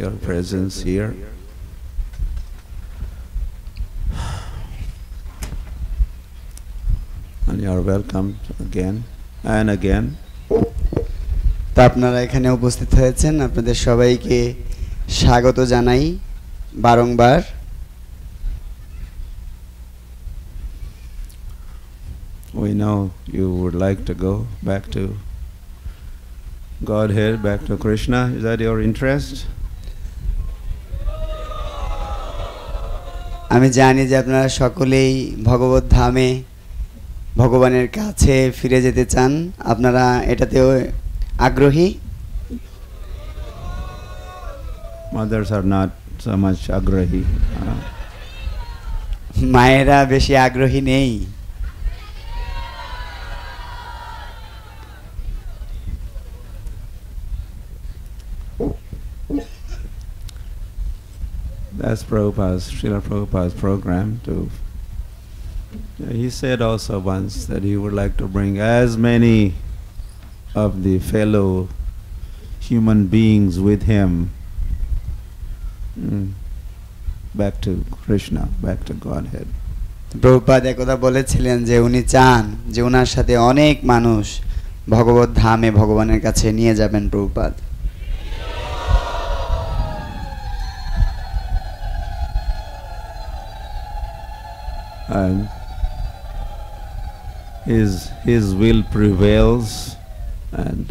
your presence here. And you are welcome again and again. তা আপনারা এখানে উপস্থিত হয়েছেন, আপনাদের সবাইকে স্বাগত জানাই বারংবার। We know you would like to go back to Godhead, back to Krishna. Is that your interest? আমি জানি যে আপনারা সকলেই ভগবত ধামে ভগবানের কাছে ফিরে যেতে চান, আপনারা এটাতেও আগ্রহী। Mothers are not so much agrahi. মায়েরা বেশি আগ্রহী নেই। That's Srila Prabhupada's program too. He said also once that he would like to bring as many of the fellow human beings with him back to Krishna, back to Godhead. Prabhupada একথা বলেছিলেন যে উনি চান যে ওনার সাথে অনেক মানুষ ভগবত ধামে ভগবানের কাছে নিয়ে যাবেন Prabhupada. And his will prevails, and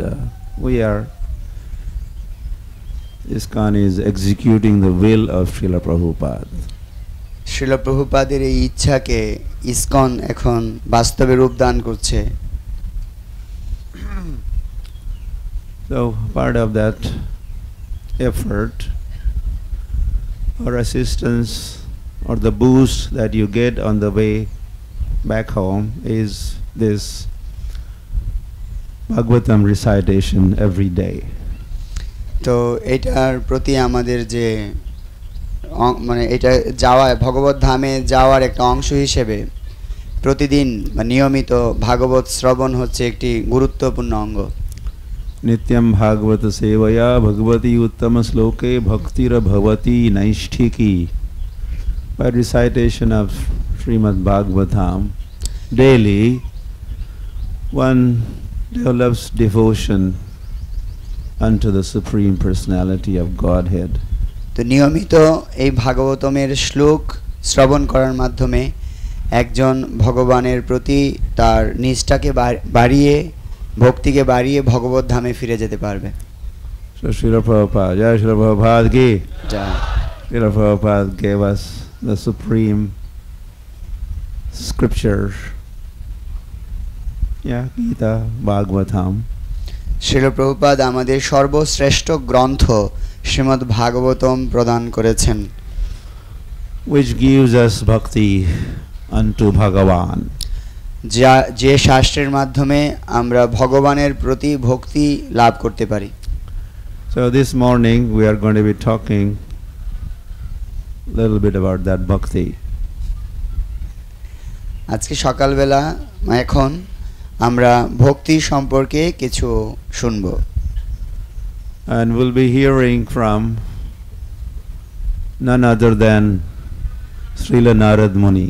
ISKCON is executing the will of Srila Prabhupada. Srila প্রভুপাদের এই ইচ্ছাকে ইসকন এখন বাস্তবে রূপ দান করছে। So part of that effort or assistance or the boost that you get on the way back home is this Bhagavatam recitation every day. তো এটার প্রতি আমাদের যে মানে এটা যাওয়া ভগবত ধামে যাওয়ার একটা অংশ হিসেবে প্রতিদিন বা নিয়মিত ভাগবত শ্রবণ হচ্ছে একটি গুরুত্বপূর্ণ অঙ্গ। নিত্যম ভাগবত সেবয়া ভগবতী উত্তম শ্লোকে ভক্তির ভবতি নৈষ্ঠিকী। By recitation of Srimad Bhagavatam daily, one develops devotion unto the Supreme Personality of Godhead. তো নিয়মিত এই ভাগবতমের শ্লোক শ্রবণ করার মাধ্যমে একজন ভগবানের প্রতি তার নিষ্ঠাকে বাড়িয়ে ভক্তিকে বাড়িয়ে ভগবত ধামে ফিরে যেতে পারবে। So Srila Prabhupada, Jai Srila Prabhupada ki Jai. Srila Prabhupada gave us the supreme scripture, Gita Bhagavatam. Srila Prabhupada আমাদের সর্বশ্রেষ্ঠ গ্রন্থ শ্রীমদ্ ভাগবতম প্রদান করেছেন, which gives us bhakti unto Bhagavan. যে শাস্ত্রের মাধ্যমে আমরা ভগবানের প্রতি ভক্তি লাভ করতে পারি। So this morning we are going to be talking a little bit about that bhakti. আজকে সকালবেলা এখন আমরা ভক্তি সম্পর্কে কিছু শুনব। And we'll be hearing from none other than Srila Narad Muni.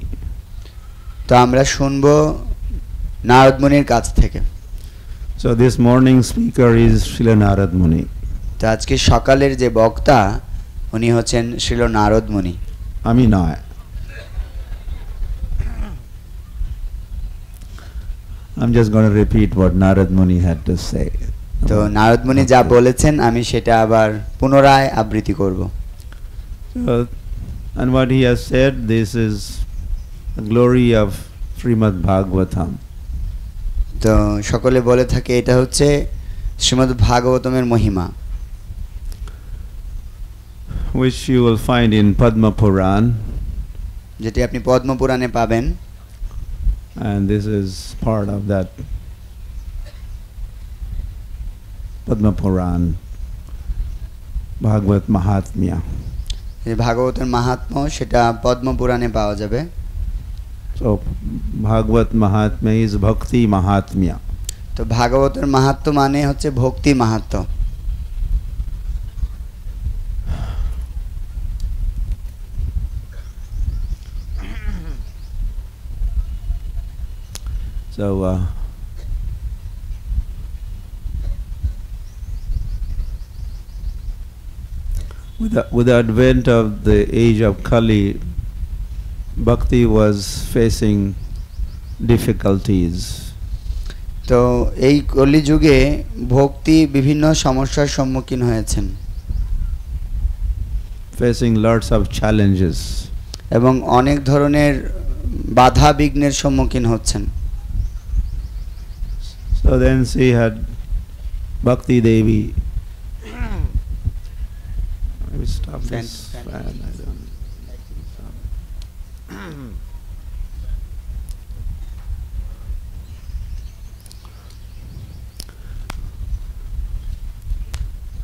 তো আমরা শুনব নারদ মুনির কাছ থেকে। So this morning's speaker is Srila Narad Muni. তো আজকে সকালের যে বক্তা উনি হচ্ছেন শ্রীল নারদ মুনি। আমি নয়। I'm just going to repeat what Narad Muni had to say. তো নারদ মুনি যা বলেছেন আমি সেটা আবার পুনরায় আবৃত্তি করব। And what he has said, this is the glory of Srimad Bhagavatam. তো সকলে বলে থাকে এটা হচ্ছে শ্রীমদ্ ভাগবতমের মহিমা, which you will find in Padma Puran, যেটি আপনি পদ্ম পুরাণে পাবেন। and this is part of that Padma Puran Bhagavat Mahatmya. যে ভাগবতের মাহাত্ম্য সেটা পদ্ম পুরাণে পাওয়া যাবে। So Bhagavat Mahatmya is Bhakti Mahatmya. তো ভাগবতের মাহাত্ম্য মানে হচ্ছে ভক্তি মাহাত্ম্য। So with the advent of the age of Kali, Bhakti was facing difficulties. তো এই কলিযুগে ভক্তি বিভিন্ন সমস্যার সম্মুখীন হয়েছেন, facing lots of challenges. এবং অনেক ধরনের বাধা বিঘ্নের সম্মুখীন হচ্ছেন। So then she had Bhakti Devi. I will stop this fan. I don't.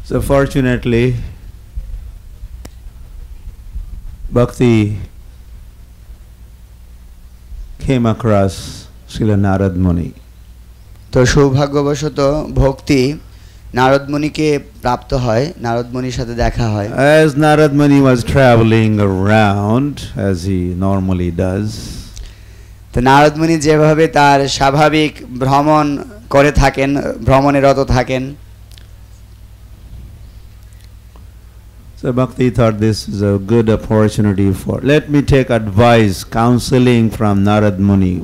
So fortunately, Bhakti came across Srila Narad Muni. তো সৌভাগ্যবশত ভক্তি নারদ মুনিকে প্রাপ্ত হয়, নারদ মুনির সাথে দেখা হয়। As Narad Muni was traveling around as he normally does, তো নারদ মুনি যেভাবে তার স্বাভাবিক ভ্রমণ করে থাকেন, ভ্রমণে রত থাকেন, so Bhakti thought this is a good opportunity for, let me take advice, counseling from Narad Muni.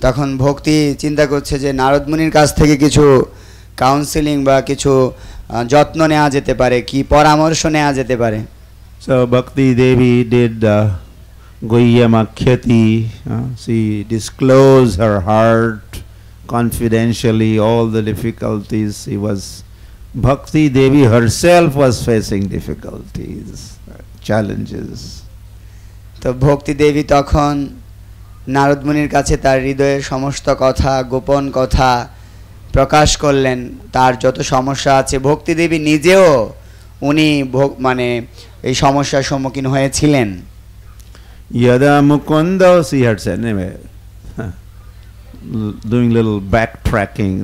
তখন ভক্তি চিন্তা করছে যে নারদ মুনির কাছ থেকে কিছু কাউন্সেলিং বা কিছু যত্ন নেওয়া যেতে পারে, কি পরামর্শ নেওয়া যেতে পারে। So Bhakti Devi did Guhyamakhyati. She disclosed her heart confidentially, all the difficulties she was. Bhakti Devi herself was facing difficulties, challenges. তো ভক্তি দেবী তখন নারদ মুনির কাছে তার হৃদয়ের সমস্ত কথা, গোপন কথা প্রকাশ করলেন, তার যত সমস্যা আছে। ভক্তি দেবী নিজেও উনি মানে এই সমস্যার সম্মুখীন হয়েছিলেন। Yada Mukunda, she had said, anyway, doing little backtracking,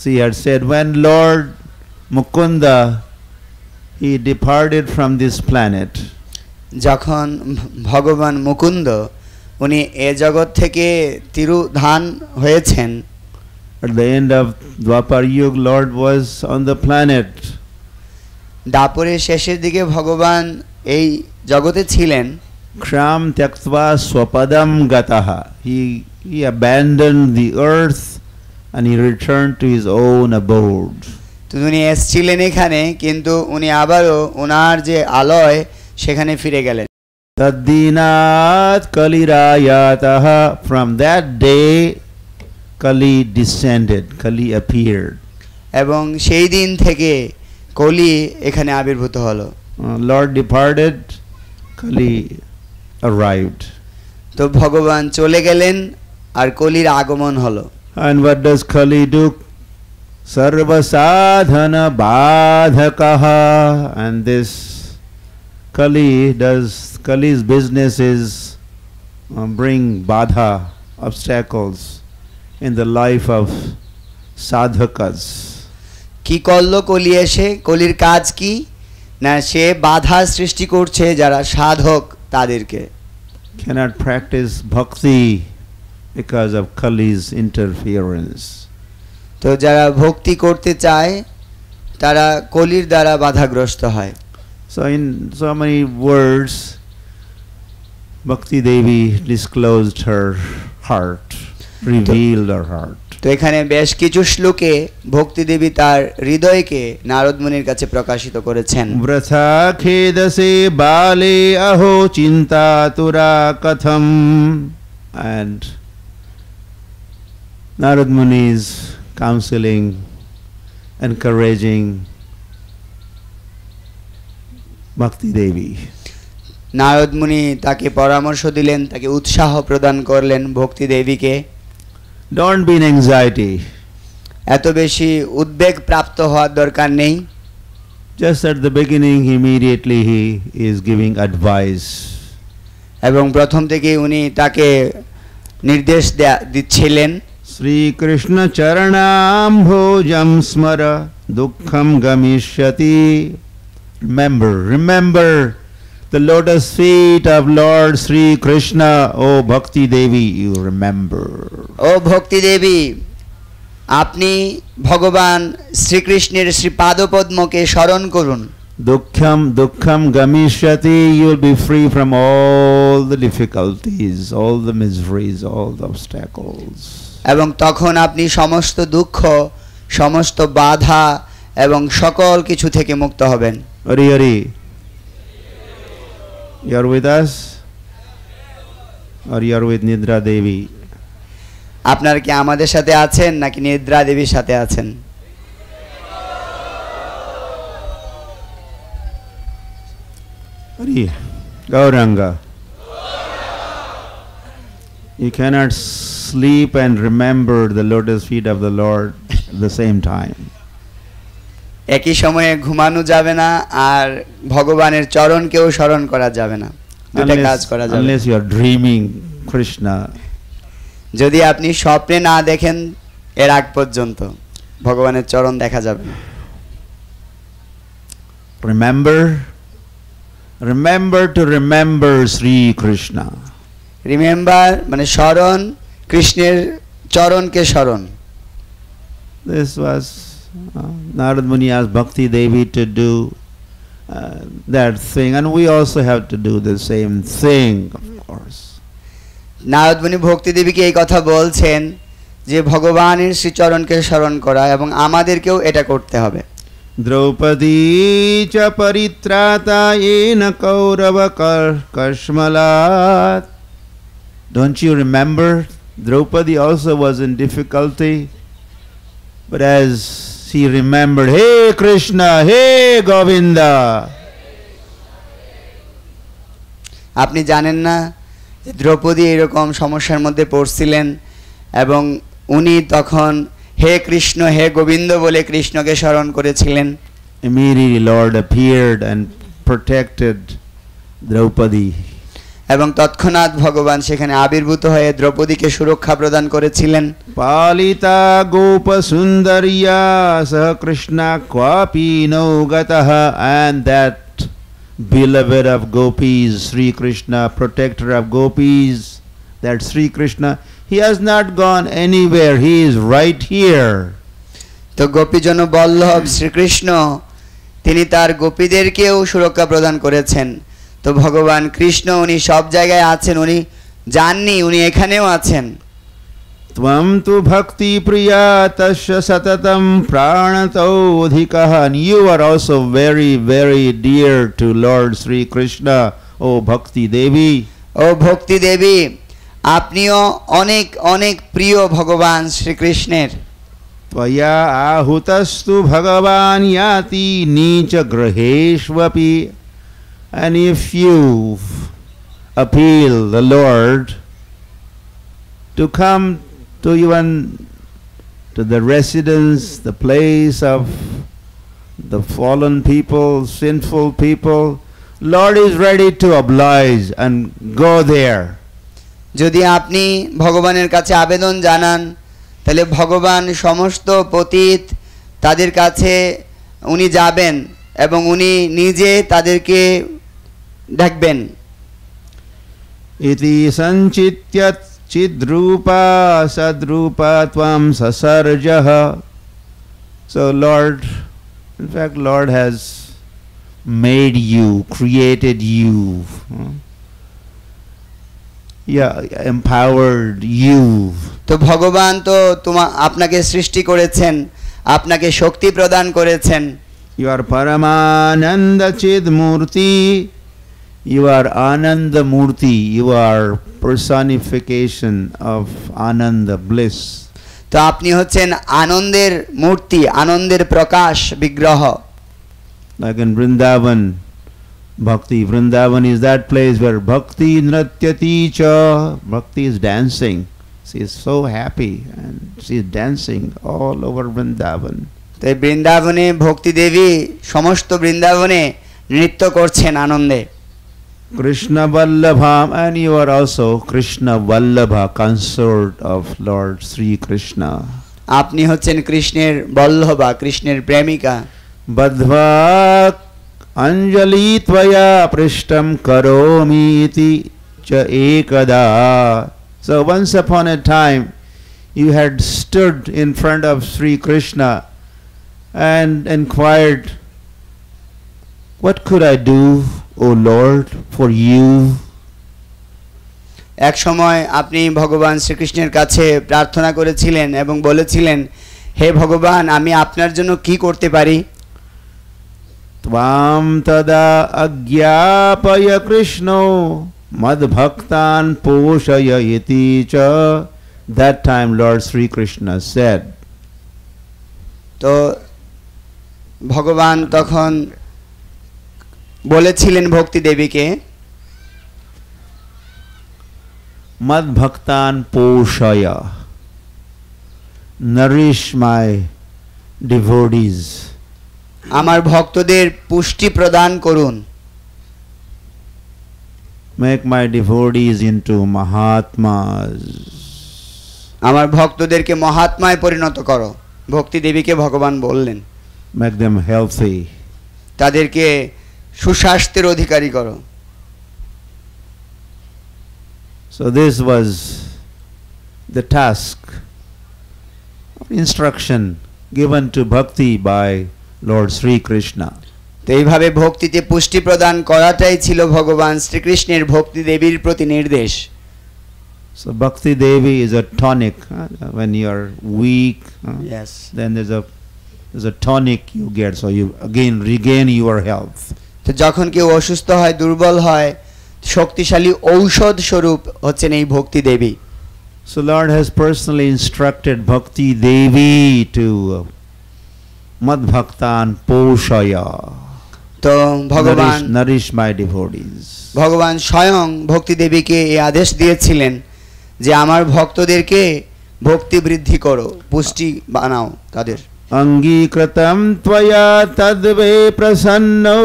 she had said, when Lord Mukunda, he departed from this planet, যখন ভগবান মুকুন্দ উনি এ জগৎ থেকে তিরোধান হয়েছেন, at the end of Dwapar Yuga, Lord was on the planet. দাপরের শেষের দিকে ভগবান এই জগতে ছিলেন। Ksham tyaktva swapadam gataha. He abandoned the earth and he returned to his own abode. তো উনি এসেছিলেন এখানে, কিন্তু উনি আবারও ওনার যে আলয় সেখানে ফিরে গেলেন। Taddinat kalirayataha. From that day, Kali descended, Kali appeared. এবং সেই দিন থেকে কলি এখানে আবির্ভূত হলো। Lord departed, Kali arrived. তো ভগবান চলে গেলেন আর কলির আগমন হলো। And what does Kali do? Sarva sadhana badhakaha. And this Kali's business is bring badha, obstacles in the life of sadhakas. কি করলো কলি এসে? কলির কাজ কি না, সে বাধা সৃষ্টি করছে যারা সাধক তাদেরকে। Cannot practice bhakti because of Kali's interference. তো যারা ভক্তি করতে চায় তারা কলির দ্বারা বাধাগ্রস্ত হয়। So in so many words, Bhakti Devi disclosed her heart, revealed her heart. তো এখানে বেশ কিছু শ্লোকে ভক্তি দেবী তার হৃদয়কে নারদ মুনির কাছে প্রকাশিত করেছেন। Vratha khedase bale aho chinta tura katham. And Narad Muni is counseling, encouraging Bhakti Devi. Narad মুনি তাকে পরামর্শ দিলেন, তাকে উৎসাহ প্রদান করলেন ভক্তি দেবীকে। Don't be in anxiety. এত বেশি উদ্বেগ প্রাপ্ত হওয়ার দরকার নেই। Just at the beginning, immediately he is giving advice. এবং প্রথম থেকে উনি তাকে নির্দেশ দিচ্ছিলেন। Sri Krishna charanam bhojam smara dukkham gamishyati. Remember the lotus feet of Lord Sri Krishna, oh Bhakti Devi, you remember. ও ভক্তি দেবী, আপনি ভগবান শ্রীকৃষ্ণের শ্রী পাদপদ্মকে স্মরণ করুন। Dukkham dukkham gamishyati, you will be free from all the difficulties, all the miseries, all the obstacles. এবং তখন আপনি সমস্ত দুঃখ, সমস্ত বাধা এবং সকল কিছু থেকে মুক্ত হবেন। Hari Hari, you are with us? Or you are with Nidra Devi? আপনারা কি আমাদের সাথে আছেন নাকি নিদ্রা দেবীর সাথে আছেন? Hari, Gauranga. You cannot sleep and remember the lotus feet of the Lord at the same time. একই সময়ে ঘুমানো যাবে না আর ভগবানের চরণকেও স্মরণ করা যাবে না, দুটো কাজ করা যাবে। Unless you are dreaming Krishna. যদি আপনি স্বপ্নে না দেখেন এর আগ পর্যন্ত ভগবানের চরণ দেখা যাবে না। Remember to remember Sri Krishna. Remember মানে স্মরণ, কৃষ্ণের চরণকে স্মরণ। This was Narad Muni asked Bhakti Devi to do that thing, and we also have to do the same thing, of course. Narad মুনি ভক্তি দেবীকে এই কথা বলছেন যে ভগবানের শ্রীচরণকে স্মরণ করা, এবং আমাদেরকেও এটা করতে হবে। Draupadi cha paritrata yena kaurava kashmalat. Don't you remember? Draupadi also was in difficulty, but as she remembered, hey Krishna, hey Govinda. আপনি জানেন না যে দ্রৌপদী এরকম সমস্যার মধ্যে পড়ছিলেন এবং উনি তখন হে কৃষ্ণ হে গোবিন্দ বলে কৃষ্ণকে স্মরণ করেছিলেন। Immediately Lord appeared and protected Draupadi. এবং তৎক্ষণাৎ ভগবান সেখানে আবির্ভূত হয়ে দ্রৌপদীকে সুরক্ষা প্রদান করেছিলেন। Palita gopa sundariya sah Krishna kwapi no gataha, and that beloved of gopis, Sri Krishna, protector of gopis, that Sri Krishna, he has not gone anywhere, he is right here. তো গোপীজন বল্লভ শ্রীকৃষ্ণ তিনি তার গোপীদেরকেও সুরক্ষা প্রদান করেছেন। তো ভগবান কৃষ্ণ উনি সব জায়গায় আছেন, উনি যাননি, উনি এখানেও আছেন। Tvam tu bhakti priya tasya satatam pranato adhikaha, and you are also very very dear to Lord Sri Krishna, O Bhakti Devi. ও ভক্তি দেবী, আপনিও অনেক অনেক প্রিয় ভগবান শ্রীকৃষ্ণের। Tvaya ahutastu bhagavan yati nicha graheshvapi, and if you appeal the Lord to come to even to the residence, the place of the fallen people, sinful people, Lord is ready to oblige and go there. যদি আপনি ভগবানের কাছে আবেদন জানান তাহলে ভগবান সমস্ত পতিত তাদের কাছে উনি যাবেন এবং উনি নিজে তাদেরকে ডাকবেন। Iti sanchityat chidrupa sadrupa tvam sasarjaha. So Lord, in fact Lord has made you, created you, empowered you. তো ভগবান তো আপনাকে সৃষ্টি করেছেন, আপনাকে শক্তি প্রদান করেছেন। You are Paramananda Chid Murti. You are Ananda Murti. You are personification of Ananda bliss. তো আপনি হচ্ছেন আনন্দের মূর্তি, আনন্দের প্রকাশ বিগ্রহ। Like in Vrindavan, Bhakti. Vrindavan is that place where Bhakti Nratyati cha. Bhakti is dancing. She is so happy and she is dancing all over Vrindavan. তো এই বৃন্দাবনে ভক্তি দেবী সমস্ত বৃন্দাবনে নৃত্য করছেন আনন্দে। Krishna Vallabha, and you are also Krishna Vallabha, consort of Lord Sri Krishna. আপনি হচ্ছেন কৃষ্ণের বল্লভা, কৃষ্ণের প্রেমিকা। Badhva Anjali tvaya prishtam karomi iti cha ekada. So once upon a time you had stood in front of Sri Krishna and inquired, what could I do, O Lord, for you? এক সময় আপনি ভগবান শ্রীকৃষ্ণের কাছে প্রার্থনা করেছিলেন এবং বলেছিলেন, হে ভগবান, আমি আপনার জন্য কি করতে পারি? Tvam tada agyapaya Krishno mad bhaktan poshaya iti cha. That time Lord Sri Krishna said. তো ভগবান তখন বলেছিলেন ভক্তি দেবীকে, Mad bhaktan poshaya. Nourish my devotees. আমার ভক্তদের পুষ্টি প্রদান করুন। Make my devotees into Mahatmas. আমার ভক্তদেরকে মহাত্মায় পরিণত করো। ভক্তি দেবীকে ভগবান বললেন, Make them healthy. তাদেরকে সুস্বাস্থ্যের অধিকারী করো। So this was the task, instruction given to bhakti by Lord Sri Krishna. তো এইভাবে ভক্তিতে পুষ্টি প্রদান করাটাই ছিল ভগবান শ্রীকৃষ্ণের ভক্তি দেবীর প্রতি নির্দেশ। So Bhakti Devi is a tonic. When you are weak, Yes. then there's a tonic you get, so you again regain your health. তো যখন কেউ অসুস্থ হয়, দুর্বল হয়, শক্তিশালী ঔষধ স্বরূপ হচ্ছেন এই ভক্তি দেবী। So Lord has personally instructed Bhakti Devi to Mad Bhaktan Poshaya. তো ভগবান Nourish my devotees. ভগবান স্বয়ং ভক্তি দেবীকে এই আদেশ দিয়েছিলেন যে আমার ভক্তদেরকে ভক্তি বৃদ্ধি করো, পুষ্টি বানাও তাদের। Angikritam tvaya tadve prasanno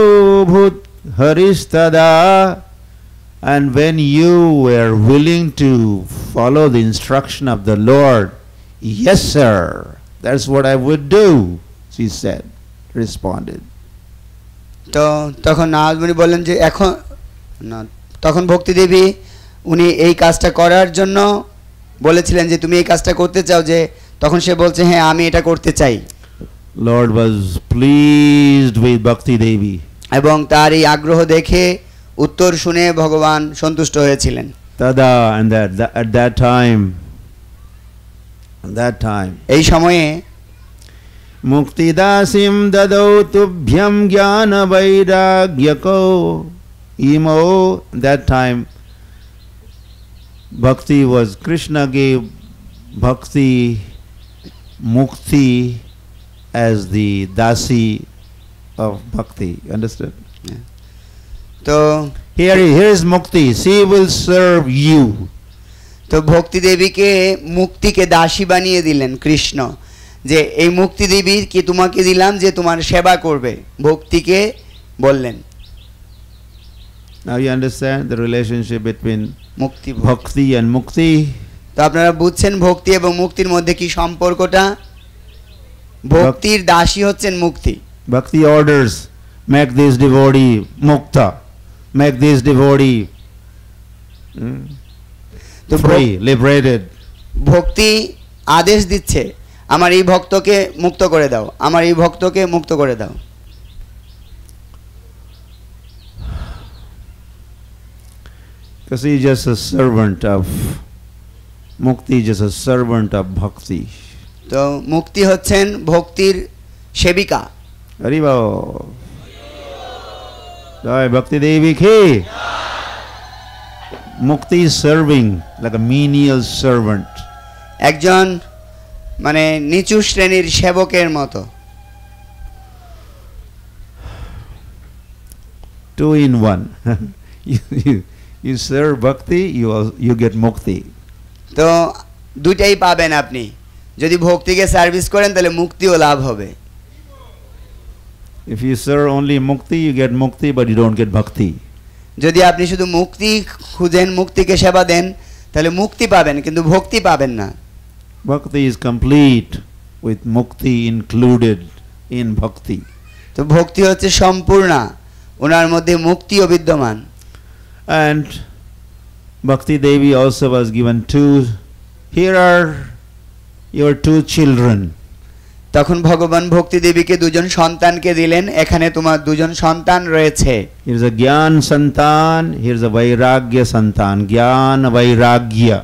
bhut haristada. And when you were willing to follow the instruction of the Lord, yes sir, that's what I would do, she said, responded. তো তখন নারদমুনি বললেন যে এখন না, তখন ভক্তি দেবী উনি এই কাজটা করার জন্য বলেছিলেন যে তুমি এই কাজটা করতে চাও, যে তখন সে বলছে হ্যাঁ আমি এটা করতে চাই। Lord was pleased with Bhakti Devi. এবং তার এই আগ্রহ দেখে উত্তর শুনে ভগবান সন্তুষ্ট হয়েছিলেন। Tada, and at that time এই সময়ে Muktidasim dadau tubhyam jnana vairagyako imo. That time Bhakti was, Krishna gave Bhakti Mukti as the dasi of Bhakti. Understood? Yeah. তো Here is Mukti. She will serve you. তো ভক্তি দেবীকে মুক্তিকে দাসী বানিয়ে দিলেন কৃষ্ণ, যে এই মুক্তি দেবী কি তোমাকে দিলাম যে তোমার সেবা করবে, ভক্তিকে বললেন। Now you understand the relationship between মুক্তি Bhakti and Mukti. তো আপনারা বুঝছেন ভক্তি এবং মুক্তির মধ্যে কি সম্পর্কটা? ভক্তির দাসী হচ্ছেন মুক্তি। Bhakti orders, make this devotee mukta, make this devotee free, liberated. ভক্তি আদেশ দিচ্ছে, আমার এই ভক্তকে মুক্ত করে দাও, আমার এই ভক্তকে মুক্ত করে দাও। Because he is just a servant of Mukti, just a servant of Bhakti. তো মুক্তি হচ্ছেন ভক্তির সেবিকা। Haribo. Jai Bhakti Devi ki. Mukti is serving like a menial servant. একজন মানে নিচু শ্রেণীর সেবকের মতো। Two in one. You serve Bhakti, you get Mukti. তো দুইটাই পাবেন আপনি, যদি ভক্তিকে সার্ভিস করেন তাহলে মুক্তিও লাভ হবে। If you serve only Mukti, you get Mukti, but you don't get Bhakti. যদি আপনি শুধু মুক্তি খুঁজেন, মুক্তিকে সেবা দেন, তাহলে মুক্তি পাবেন কিন্তু ভক্তি পাবেন না। Bhakti is complete with Mukti included in Bhakti. তো ভক্তি হচ্ছে সম্পূর্ণ, ওনার মধ্যে মুক্তিও বিদ্যমান। And Bhakti Devi also was given two. Here are your two children. তখন ভগবান ভক্তি দেবীকে দুজন সন্তানকে দিলেন, এখানে তোমার দুজন সন্তান রয়েছে। Here's a Gyan Santan, here's a Vairagya Santan. Gyan, Vairagya.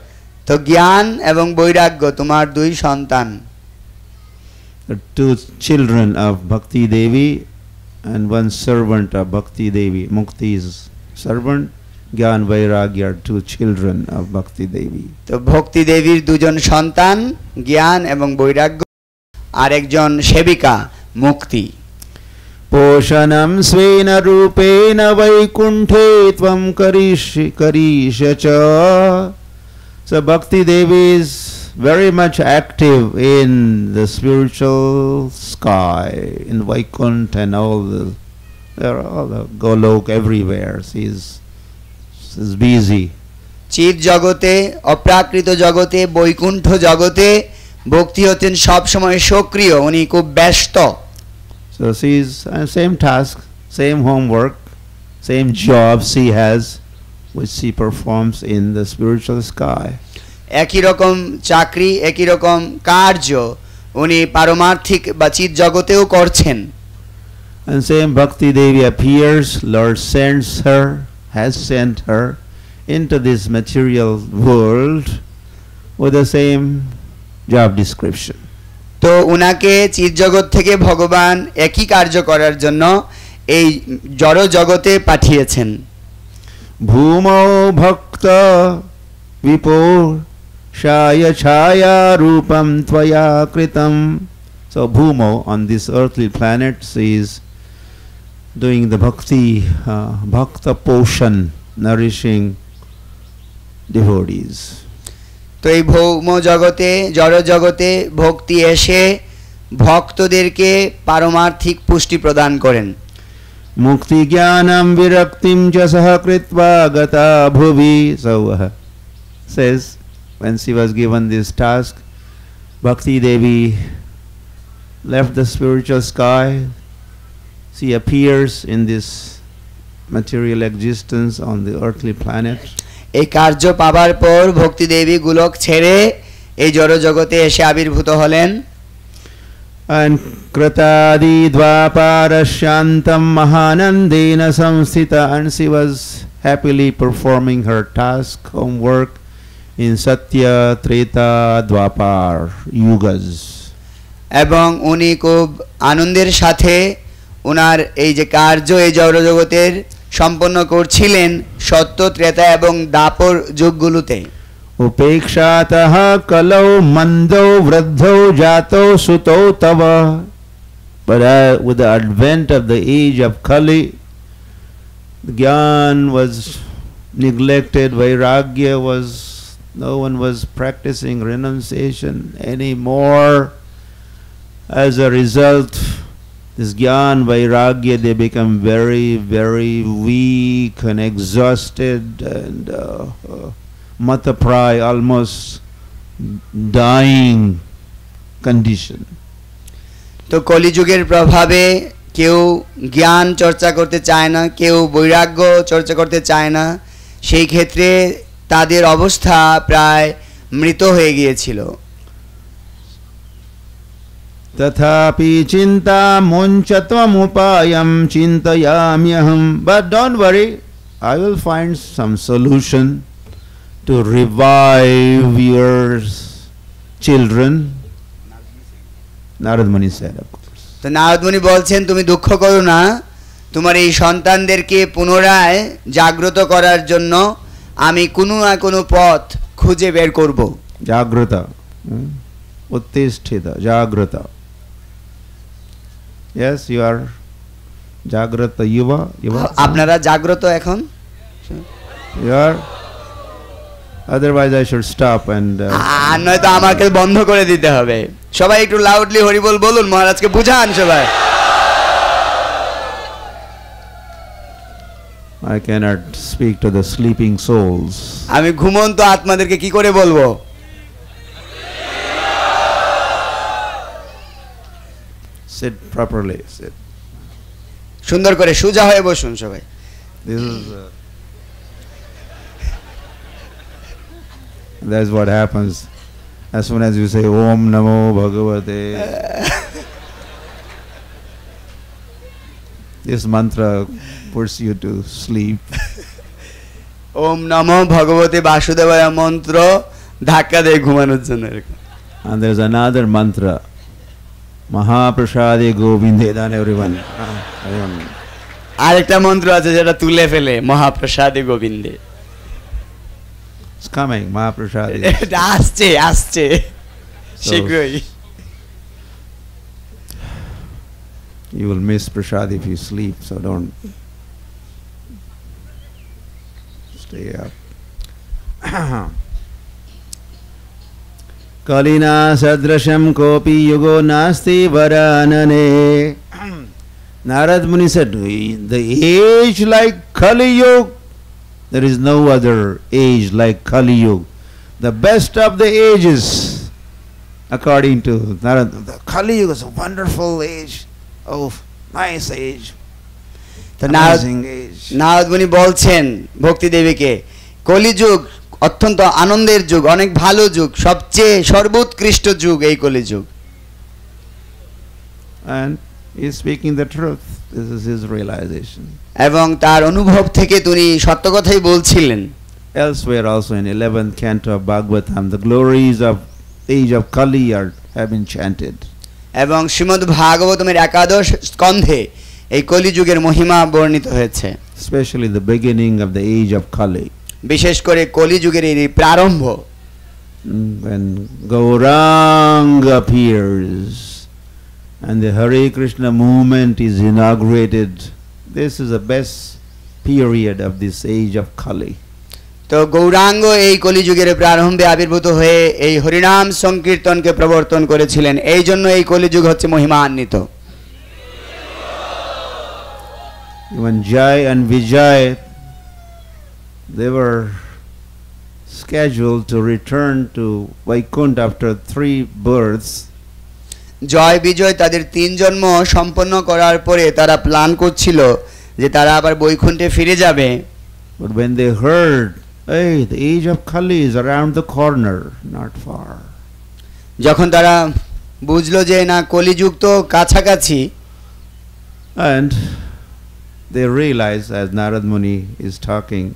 তো জ্ঞান এবং বৈরাগ্য তোমার দুই সন্তান। The two children of Bhakti Devi and one servant of Bhakti Devi. Mukti's servant, Gyan Vairagya are two children of Bhakti Devi. তো ভক্তি দেবীর দুজন সন্তান জ্ঞান এবং বৈরাগ্য, আর একজন সেবিকা মুক্তি। Poshanam svena rupena vaikunthe tvam karisha cha. So Bhakti Devi is very much active in the spiritual sky, in Vaikuntha and all the Golok everywhere. She's busy. চিৎ জগতে, অপ্রাকৃত জগতে, বৈকুণ্ঠ জগতে ভক্তি হচ্ছেন সব সময় সক্রিয়, উনি খুব ব্যস্ত। So she's same task, same homework, same job she has, which she performs in the spiritual sky. একই রকম চাকরি, একই রকম কার্য উনি পারমার্থিক বা চিৎ জগতেও করছেন। And same Bhakti Devi appears, Lord sends her, has sent her into this material world with the same job description. তো উনাকে চিৎ জগৎ থেকে ভগবান একই কার্য করার জন্য এই জড় জগতে পাঠিয়েছেন। Bhumau bhakta vipur shaya chaya rupam tvaya kritam. So Bhumo, on this earthly planet, is doing the bhakta poshan, nourishing devotees. তো এই ভৌম জগতে, জড় জগতে ভক্তি এসে ভক্তদেরকে পারমার্থিক পুষ্টি প্রদান করেন। Mukti jnanam viraktim cha sahakritva gata bhuvi. So says, when she was given this task, Bhakti Devi left the spiritual sky. She appears in this material existence on the earthly planet. এই কার্য পাবার পর ভক্তি দেবী গোলক ছেড়ে এই জড় জগতে এসে আবির্ভূত হলেন। And Kratadi Dvapara Shantam Mahanandena Samsthita, and she was happily performing her task, homework in Satya, Treta, Dwapar yugas. এবং উনি খুব আনন্দের সাথে ওনার এই যে কার্য এই জড় জগতের সম্পন্ন করছিলেন সত্য, ত্রেতা এবং Dwapar যুগগুলোতে। Upekshataha kalau mando vruddho jato suto tava. But with the advent of the age of Kali, Gyan was neglected, Vairagya was, no one was practicing renunciation anymore. As a result, this Gyan, Vairagya, they become very, very weak and exhausted and mataprai, almost dying condition. তো কলিযুগের প্রভাবে কেউ জ্ঞান চর্চা করতে চায় না, কেউ বৈরাগ্য চর্চা করতে চায় না, সেই ক্ষেত্রে তাদের অবস্থা প্রায় মৃত হয়ে গিয়েছিল। Tathapi chinta monchatvam upayam chintayamyaham. But don't worry, I will find some solution to revive your children. Narad Muni said, of course. তো নারদ মুনি বলছেন, তুমি দুঃখ করো না, তোমার এই সন্তানদেরকে পুনরায় জাগ্রত করার জন্য আমি কোনো না কোনো পথ খুঁজে বের করব। Jagrata, uttisthita, jagrata. Yes, you are jagrata yuva. আপনারা জাগ্রত এখন? You are. Otherwise, I should stop and. আর নয়তো আমাকে বন্ধ করে দিতে হবে। সবাই একটু লাউডলি হরিবল বলুন, মহারাজকে বুঝান সবাই। I cannot speak to the sleeping souls. আমি ঘুমন্ত আত্মাদেরকে কি করে বলবো? Sit properly. Sit. সুন্দর করে সোজা হয়ে বসুন সবাই। This is that's what happens as soon as you say Om Namo Bhagavate. This mantra puts you to sleep. ওম নমো ভগবতে বাসুদেবায় মন্ত্র ধাক্কা দিয়ে ঘুমানোর জন্য এরকম। And there's another mantra, Mahaprasade Govinde. Then everyone. আরেকটা মন্ত্র আছে যেটা তুলে ফেলে মহাপ্রসাদে গোবিন্দে। It's coming, Mahaprasade. এটা আসছে আসছে শীঘ্রই। You will miss prasad if you sleep, so don't stay up. Kalina sadrasham kopi yugo nasti varanane. Narad Muni said, the age like Kali Yuga, there is no other age like Kali Yuga. The best of the ages, according to Narad, the Kali Yuga is a wonderful age. Oh, nice age. তো Amazing age. Narad মুনি বলছেন ভক্তি দেবীকে, কলিযুগ অত্যন্ত আনন্দের যুগ, অনেক ভালো যুগ, সবচেয়ে সর্বোৎকৃষ্ট যুগ এই কলিযুগ। And he is speaking the truth. This is his realization. এবং তার অনুভব থেকে তিনি সত্য কথাই বলছিলেন। Elsewhere also in 11th canto of Bhagavatam, the glories of age of Kali have been chanted. এবং শ্রীমদ্ ভাগবতমের একাদশ স্কন্ধে এই কলিযুগের মহিমা বর্ণিত হয়েছে। Especially the beginning of the age of Kali. বিশেষ করে কলিযুগের এই প্রারম্ভ। When Gauranga appears and the Hare Krishna movement is inaugurated, this is the best period of this age of Kali. তো গৌরাঙ্গ এই কলিযুগের প্রারম্ভে আবির্ভূত হয়ে এই হরিনাম সংকীর্তনকে প্রবর্তন করেছিলেন, এই জন্য এই কলিযুগ হচ্ছে মহিমান্বিত। When Jai and Vijay, they were scheduled to return to Vaikuntha after 3 births. জয় বিজয় তাদের 3 জন্ম সম্পন্ন করার পরে তারা প্ল্যান করছিল যে তারা আবার বৈকুণ্ঠে ফিরে যাবে। But when they heard, hey, the age of Kali is around the corner, not far. যখন তারা বুঝলো যে না কলিযুগ তো কাছাকাছি, And they realized, as Narad Muni is talking,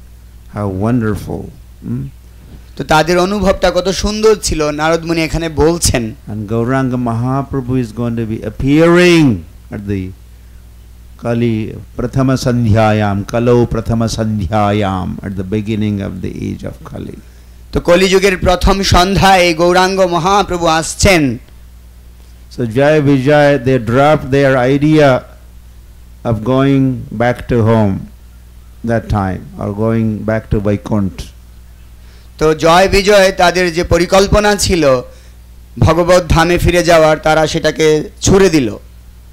how wonderful. তো তাদের অনুভবটা কত সুন্দর ছিল নারদ মুনি এখানে বলছেন। And Gauranga Mahaprabhu is going to be appearing at the Kali Prathama Sandhyayam, Kalo Prathama Sandhyayam, at the beginning of the age of Kali. তো কলিযুগের প্রথম সন্ধ্যায় গৌরাঙ্গ মহাপ্রভু আসছেন। So Jai Vijay, they dropped their idea of going back to home that time, or going back to Vaikuntha. তো জয় বিজয় তাদের যে পরিকল্পনা ছিল ভগবত ধামে ফিরে যাওয়ার, তারা সেটাকে ছুড়ে দিল।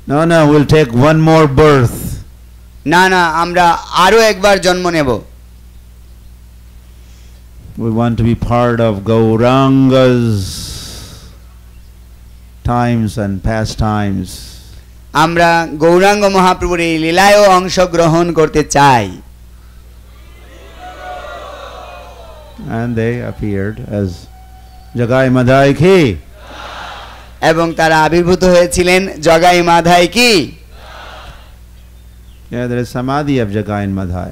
No, we'll take one more birth. না না, আমরা আরো একবার জন্ম নেব। We want to be part of Gauranga's times and pastimes. আমরা গৌরাঙ্গ মহাপ্রভুর এই লীলায়ও অংশগ্রহণ করতে চাই। And they appeared as Jagai Madhai Ki. এবং তারা আবির্ভূত হয়েছিলেন জগাই মাধাই কি। Yeah, there is samadhi of Jagai and Madhai.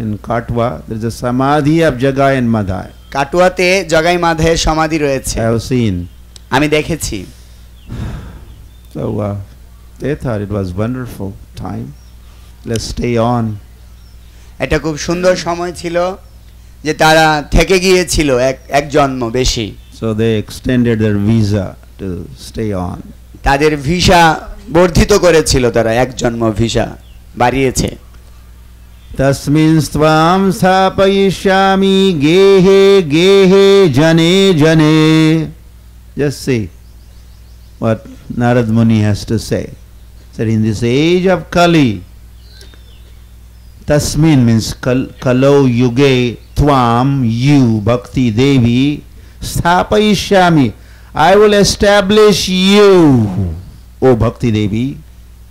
In Katwa, there is a samadhi of Jagai and Madhai. কাটুয়াতে Jagai মাধাইয়ের সমাধি রয়েছে, I have seen. আমি দেখেছি। So they thought it was wonderful time. Let's stay on. এটা খুব সুন্দর সময় ছিল যে তারা থেকে গিয়েছিল এক জন্ম বেশি। So they extended their visa to stay on. তাদের ভিসা বর্ধিত করেছিল, তারা এক জন্ম ভিসা বাড়িয়েছে। Tasmin stvam sthapayishyami gehe gehe jane jane. Just see what Narad Muni has to say. That in this age of Kali, Tasmin means Kalo Yuge Tvam, you, Bhakti Devi, Sthapayishyami, I will establish you, O Bhakti Devi,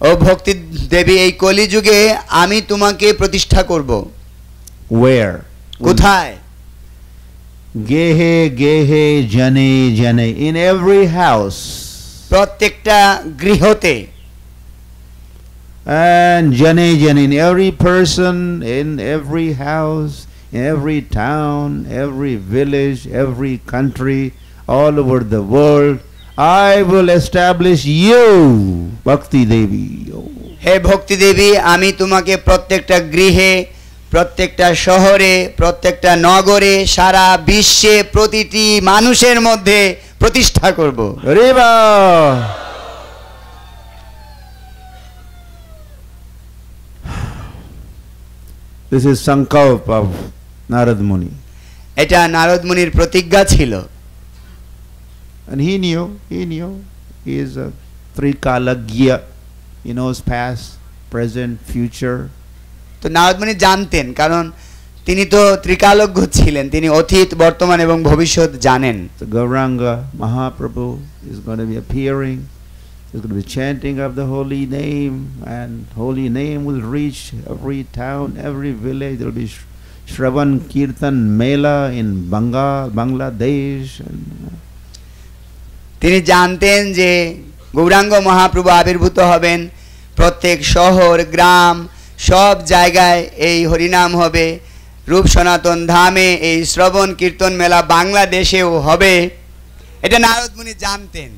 ও ভক্তি দেবী এই কলিযুগে আমি তোমাকে প্রতিষ্ঠা করব। Where? কোথায়? Gehe gehe jane jane, in every house. প্রত্যেকটা গৃহতে। And jane jane, in every person, in every house, in every town, every village, every country, all over the world, I will establish you, Bhakti Devi. হে ভক্তি দেবী, আমি তোমাকে প্রত্যেকটা গৃহে, প্রত্যেকটা শহরে, প্রত্যেকটা নগরে, সারা বিশ্বে প্রতিটি মানুষের মধ্যে প্রতিষ্ঠা করব। Riva! This is Sankalp of Narad Muni. এটা নারদ মুনির প্রতিজ্ঞা ছিল। And he knew, he is a Trikalagya, he knows past, present, future. তো নারদ মুনি জানতেন, কারণ তিনি তো ত্রিকালজ্ঞ ছিলেন, তিনি অতীত, বর্তমান এবং ভবিষ্যৎ জানেন। So Gauranga Mahaprabhu is going to be appearing, he's going to be chanting of the holy name, and holy name will reach every town, every village. There will be Shravan Kirtan Mela in Bangladesh. And তিনি জানতেন যে গৌরাঙ্গ মহাপ্রভু আবির্ভূত হবেন, প্রত্যেক শহর, গ্রাম, সব জায়গায় এই হরিনাম হবে, রূপ সনাতন ধামে এই শ্রবণ কীর্তন মেলা বাংলাদেশেও হবে, এটা নারদ মুনি জানতেন।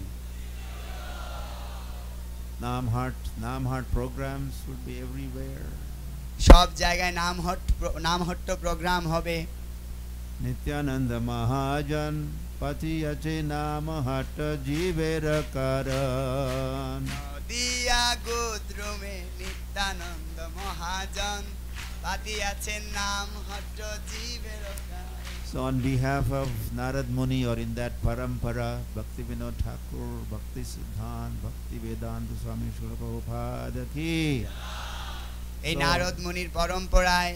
Namhat programs would be everywhere. সব জায়গায় নামহট্ট প্রোগ্রাম হবে। Nityananda Mahajan Pati Ache Namhat Jiver Karan. দিয়া গোদ্রমে নিত্যানন্দ মহাজন পাতি আছেন নামহট্ট জীবের। So on behalf of Narad Muni, or in that parampara, Bhakti Vinod Thakur, Bhakti Siddhant, Bhakti Vedanta Swami Srila Prabhupada ki. এই নারদ মুনির পরম্পরায়,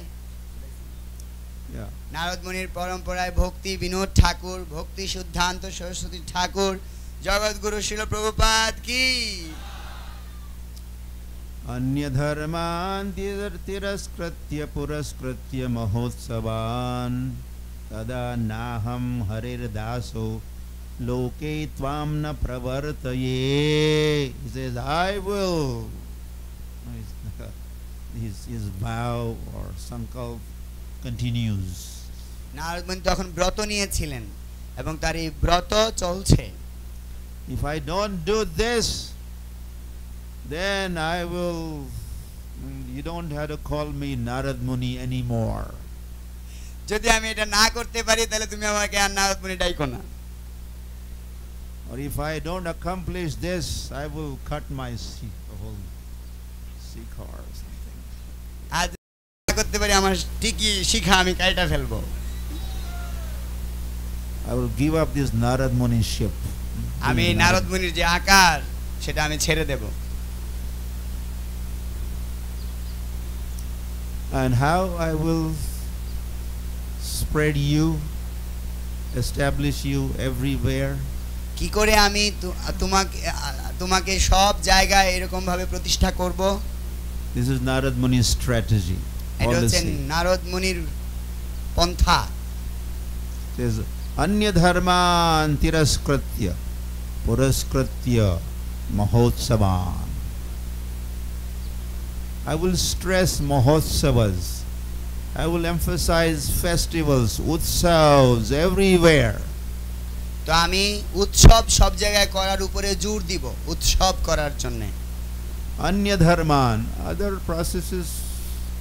Yeah. Narad মুনির পরম্পরায় ভক্তি বিনোদ ঠাকুর, ভক্তি সিদ্ধান্ত সরস্বতী ঠাকুর, জগৎগুরু শিল প্রভুপাদ কি। Anya dharman tiraskritya puraskritya mahotsavan tada naham harir daso loke tvam na pravartaye. He says, I will. His vow or sankalp continues. Narad মুনি তখন ব্রত নিয়েছিলেন এবং তার এই ব্রত চলছে। If I don't do this, then I will, you don't have to call me Narad Muni anymore. যদি আমি এটা না করতে পারি তাহলে তুমি আমাকে আর নারদ মুনি ডাইকো না। Or if I don't accomplish this, I will cut my whole sikha or something. আজ করতে পারি আমার ঠিকই শিখা আমি কাইটা ফেলবো। I will give up this Narad Muni ship. আমি নারদ মুনির যে আকার সেটা আমি ছেড়ে দেব। And how I will spread you, establish you everywhere. কি করে আমি তোমাকে সব জায়গায় এরকম ভাবে প্রতিষ্ঠা করব। This is Narad Muni's strategy. এটা হচ্ছে নারদ মুনির পন্থা। Says Anya dharman tiraskritya puraskritya mahotsavan. I will stress mahotsavas. I will emphasize festivals, utsavs everywhere. তো আমি উৎসব সব জায়গায় করার উপরে জোর দিব, উৎসব করার জন্য। Anya dharman, other processes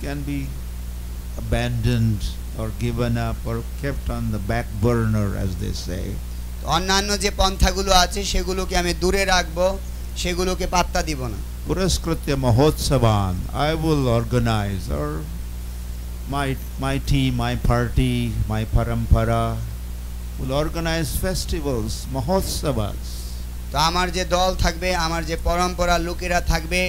can be abandoned or given up or kept on the back burner, as they say. অন্যান্য যে পন্থাগুলো আছে সেগুলোকে আমি দূরে রাখবো, সেগুলোকে পাত্তা দিব না। Puraskritya mahotsavan, I will organize, or my team, my party, my parampara will organize festivals, mahotsavas. তো আমার যে দল থাকবে, আমার যে পরম্পরা লোকেরা থাকবে,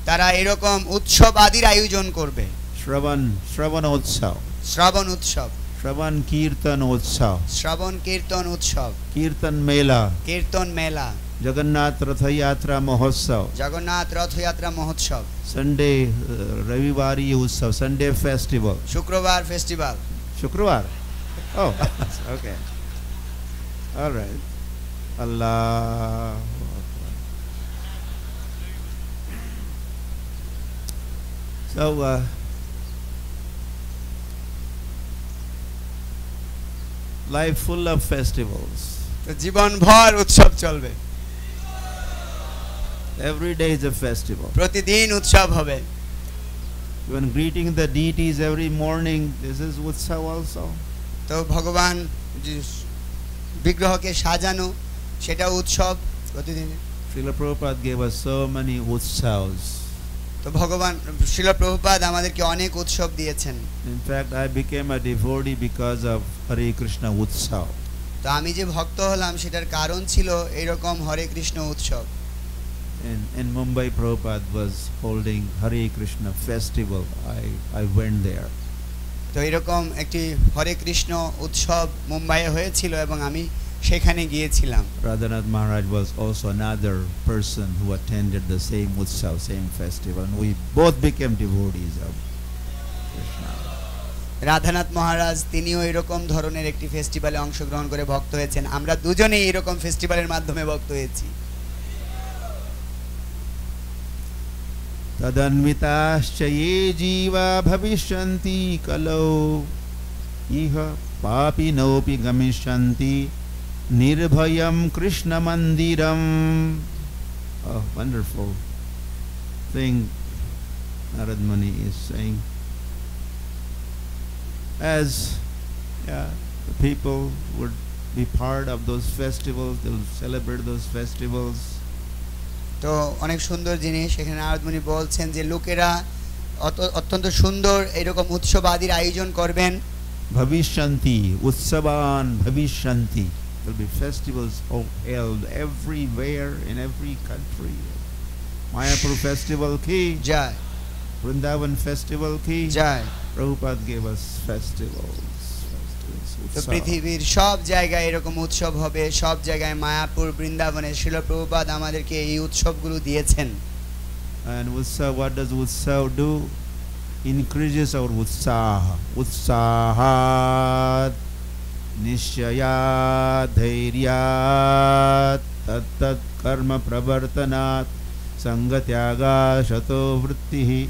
তারা এরকম উৎসব আদির আয়োজন করবে। Shravan utsav, শ্রবণ উৎসব, Shravan Kirtan Utsav, শ্রবণ কীর্তন উৎসব, Kirtan Mela, কীর্তন মেলা, Jagannath Ratha Yatra Mahotsav. Jagannath Rathayatra Mahotsav, Sunday Ravivari Utsav, Sunday festival. শুক্রবার festival. Shukrawar. Oh, okay. All right. Allah. So, life full of festivals. তো জীবন ভর উৎসব চলবে, Every day is a festival. প্রতিদিন উৎসব হবে। Even greeting the deities every morning, this is Utsav also. তো ভগবান যে বিগ্রহকে সাজানো, সেটা উৎসব প্রতিদিন। Srila Prabhupada gave us so many Utsavs. তো ভগবান শ্রীল প্রভুপাদ আমাদেরকে অনেক উৎসব দিয়েছেন। In fact, I became a devotee because of Hare Krishna Utsav. তো আমি যে ভক্ত হলাম সেটার কারণ ছিল এরকম হরে কৃষ্ণ উৎসব। In Mumbai, Prabhupada was holding Hare Krishna festival. I went there. তো এরকম একটি হরে কৃষ্ণ উৎসব মুম্বাইয়ে হয়েছিল এবং আমি সেখানে গিয়েছিলাম। Radhanath Maharaj was also another person who attended the same Utsav, same festival. And we both became devotees of Krishna. Radhanath মহারাজ তিনিও এরকম ধরনের একটি ফেস্টিভ্যালে অংশগ্রহণ করে ভক্ত হয়েছেন। আমরা দুজনেই এরকম ফেস্টিভ্যালের মাধ্যমে ভক্ত হয়েছি। तदन्विताश्च ये जीवा भविष्यन्ति कलौ इह पापिनोऽपि गमिष्यन्ति निर्भयं कृष्णमन्दिरम्. Oh, wonderful thing Narad Muni is saying. As the people would be part of those festivals, they will celebrate those festivals. তো অনেক সুন্দর জিনিস এখানে নারদমুনি বলছেন যে লোকেরা অত্যন্ত সুন্দর এরকম উৎসব আদির আয়োজন করবেন। Bhavishanti, Utsavan Bhavishanti. There will be festivals held everywhere in every country. Mayapur festival ki Joy, Vrindavan festival ki Joy. Prabhupada gave us festivals. তো Utsav. পৃথিবীর সব জায়গায় এরকম উৎসব হবে, সব জায়গায় মায়াপুর বৃন্দাবনে শ্রীল প্রভুপাদ আমাদেরকে এই উৎসবগুলো দিয়েছেন। And Utsav, what does Utsav do? Increases our Utsaha. Utsahat Nishayat Dhairyat Tat Karma Pravartanat Sangatyaga Shato Vrittihi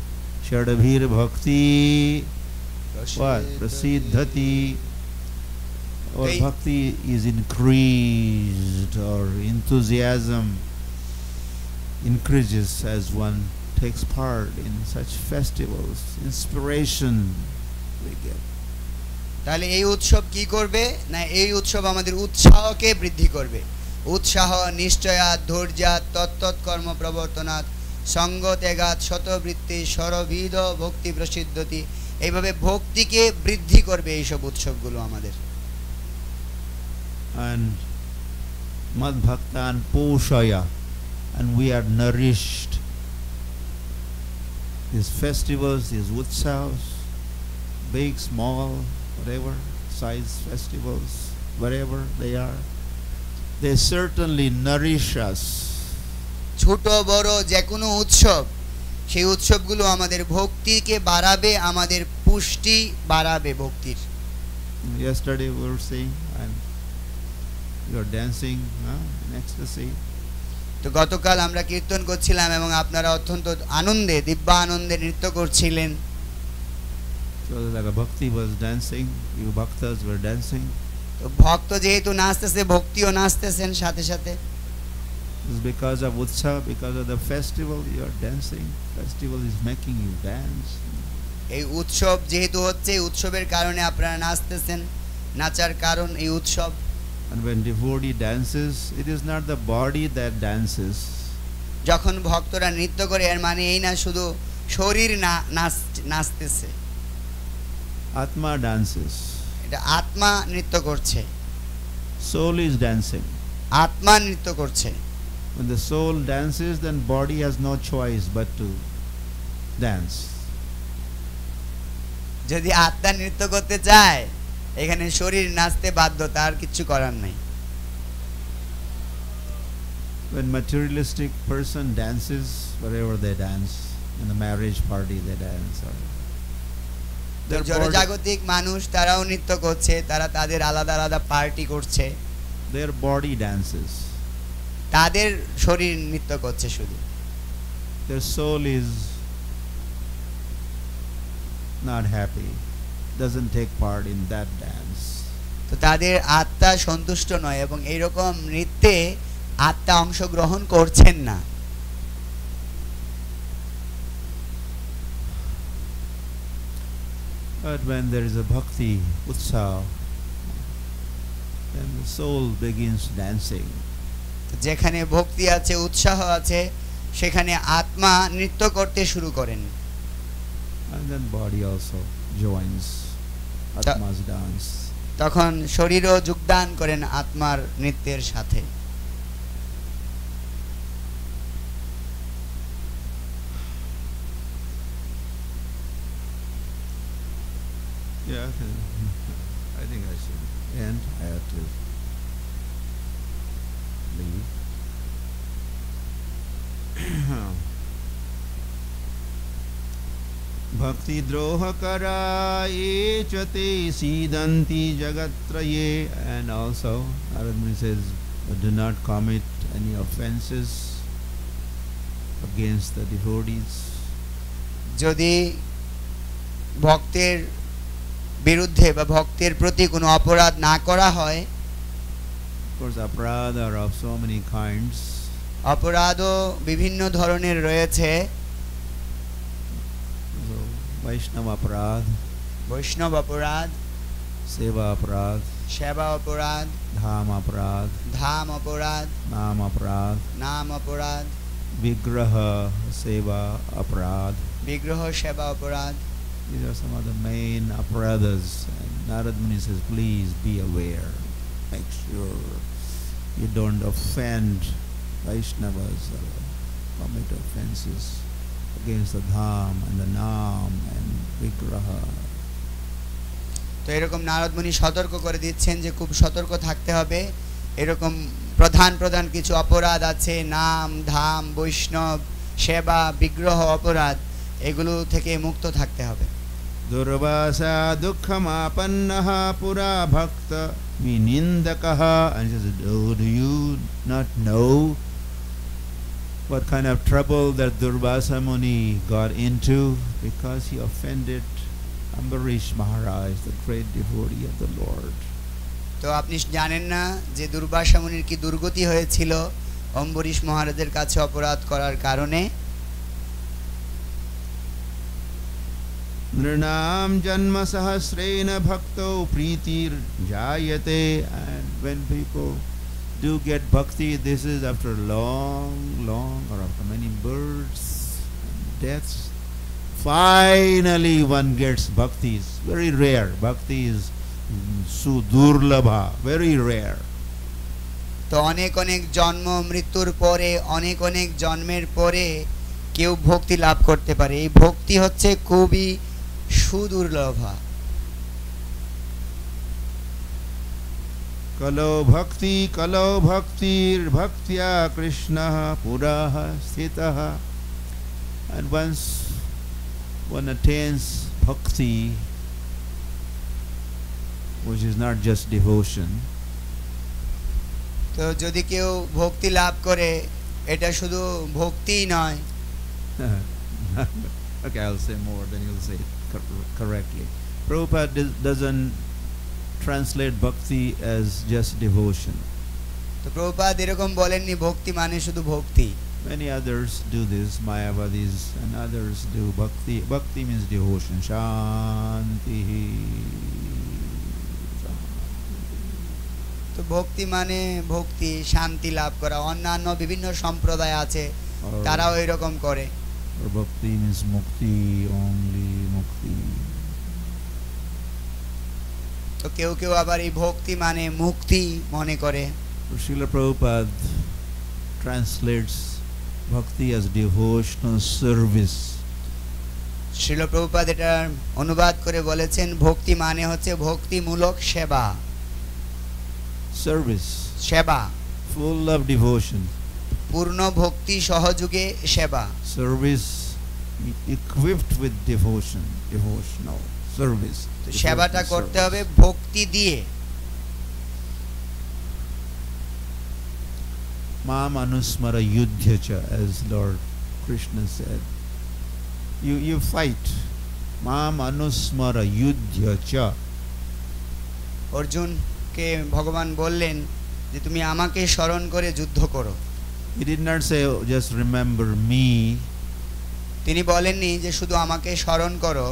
Shadbhir Bhakti. What? Prasiddhati. Or bhakti is increased, or enthusiasm increases as one takes part in such festivals. Inspiration we get. তাহলে এই উৎসব কি করবে না, এই উৎসব আমাদের উৎসাহকে বৃদ্ধি করবে। উৎসাহ নিশ্চয়া ধৈর্যা তত্তৎকর্ম প্রবর্তনাৎ সঙ্গ ত্যাগাৎ শতবৃত্তি সরবিধ ভক্তি প্রসিদ্ধতি। এইভাবে ভক্তিকে বৃদ্ধি করবে এইসব উৎসবগুলো আমাদের। And Mad Bhaktan Poshaya, and we are nourished. These festivals, these utsavs, big, small, whatever size festivals, wherever they are, they certainly nourish us. ছোট বড় যে কোনো উৎসব, সেই উৎসবগুলো আমাদের ভক্তিকে বাড়াবে, আমাদের পুষ্টি বাড়াবে ভক্তির। Yesterday we were saying, and we were dancing in ecstasy. তো গতকাল আমরা কীর্তন করছিলাম এবং আপনারা অত্যন্ত আনন্দে দিব্য আনন্দে নৃত্য করছিলেন। So like a bhakti was dancing, you bhaktas were dancing. তো ভক্ত যেহেতু নাচতেছে, ভক্তিও নাচতেছেন সাথে সাথে। It's because of utsav, because of the festival you are dancing. Festival is making you dance. এই উৎসব যেহেতু হচ্ছে, উৎসবের কারণে আপনারা নাচতেছেন, নাচার কারণ এই উৎসব। And when devotee dances, it is not the body that dances. যখন ভক্তরা নৃত্য করে এর মানে এই না শুধু শরীর নাচতেছে, Atma dances. এটা আত্মা নৃত্য করছে, Soul is dancing. আত্মা নৃত্য করছে। When the soul dances, then body has no choice but to dance. যদি আত্মা নৃত্য করতে চায়, এখানে শরীর নাচতে বাধ্য, তার কিছু করার নাই। When materialistic person dances, wherever they dance, in the marriage party they dance, or their body, জড়জাগতিক মানুষ তারাও নৃত্য করছে, তারা তাদের আলাদা আলাদা পার্টি করছে, their body dances. তাদের শরীর নৃত্য করছে শুধু, Their soul is not happy, doesn't take part in that dance. তো তাদের আত্মা সন্তুষ্ট নয় এবং এইরকম নৃত্যে আত্মা অংশগ্রহণ করছেন না। But when there is a bhakti, utsaha, then the soul begins dancing. যেখানে ভক্তি আছে, উৎসাহ আছে, সেখানে আত্মা নৃত্য করতে শুরু করেন। And then body also joins Atma's dance. তখন শরীরও যোগদান করেন আত্মার নৃত্যের সাথে। Yeah, I think I should end. I have to leave. Bhakti droha karaye chate sidanti jagatraye. And also Narad Muni says, do not commit any offenses against the devotees. যদি ভক্তের বিরুদ্ধে বা ভক্তের প্রতি কোনো অপরাধ না করা হয়, Of course, aparadha are of so many kinds. অপরাধও বিভিন্ন ধরনের রয়েছে। So, Vaishnava aparadh, বৈষ্ণব অপরাধ, Seva aparadh, সেবা অপরাধ, Dham aparadh, ধাম অপরাধ, Nam aparadh, নাম অপরাধ, Vigraha seva aparadh. বিগ্রহ সেবা অপরাধ। These are some of the main aparadhas. And Narad Muni says, please be aware. Make sure you don't offend Vaishnavas or commit offenses against the Dham and the Nam and Vigraha. তো এরকম নারদ মুনি সতর্ক করে দিচ্ছেন যে খুব সতর্ক থাকতে হবে। এরকম প্রধান প্রধান কিছু অপরাধ আছে, নাম, ধাম, বৈষ্ণব, সেবা, বিগ্রহ অপরাধ, এগুলো থেকে মুক্ত থাকতে হবে। Durvasa dukkhamapannaha pura bhakta vinindakaha. And he says, do you not know what kind of trouble that Durvasa Muni got into because he offended Ambarish Maharaj, the great devotee of the Lord? তো আপনি জানেন না যে দুর্বাসা মুনির কি দুর্গতি হয়েছিল অম্বরীশ মহারাজের কাছে অপরাধ করার কারণে? Nrinam janma sahasrena bhakto preetir jayate. And when people do get bhakti, this is after long or after many births and deaths, finally one gets bhakti. It's very rare. Bhakti is sudurlabha, very rare. তো অনেক অনেক জন্ম মৃত্যুর পরে, অনেক অনেক জন্মের পরে কেউ ভক্তি লাভ করতে পারে। এই ভক্তি হচ্ছে খুবই সুদুর্লভা। Kalo bhaktir bhaktya Krishna puraha sthitaha. And once one attains bhakti, which is not just devotion, তো যদি কেউ ভক্তি লাভ করে, এটা শুধু ভক্তিই নয়। okay, I'll say more, then you'll say it correctly. Prabhupada doesn't translate bhakti as just devotion. তো প্রভুপাদ এরকম বলেননি ভক্তি মানে শুধু ভক্তি। Many others do this, Mayavadis and others do bhakti. Bhakti means devotion. Shanti. তো ভক্তি মানে ভক্তি, শান্তি লাভ করা। অন্যান্য বিভিন্ন সম্প্রদায় আছে, তারাও এরকম করে। Or bhakti means mukti, only mukti. তো কেউ কেউ আবার এই ভক্তি মানে মুক্তি মনে করে। Srila Prabhupada translates bhakti as devotional service. Srila Prabhupada এটা অনুবাদ করে বলেছেন ভক্তি মানে হচ্ছে ভক্তিমূলক সেবা। Service. সেবা। Full of devotion. পূর্ণ ভক্তি সহযোগে সেবা Service equipped with devotion, devotional service. সেবাটা devotional করতে service. হবে ভক্তি দিয়ে Mam anusmara yudhyacha, as Lord Krishna said. You fight. Mam anusmara yudhyacha. অর্জুনকে ভগবান বললেন যে তুমি আমাকে স্মরণ করে যুদ্ধ করো He did not say, "Oh, just remember me." তিনি বলেননি যে শুধু আমাকে স্মরণ করো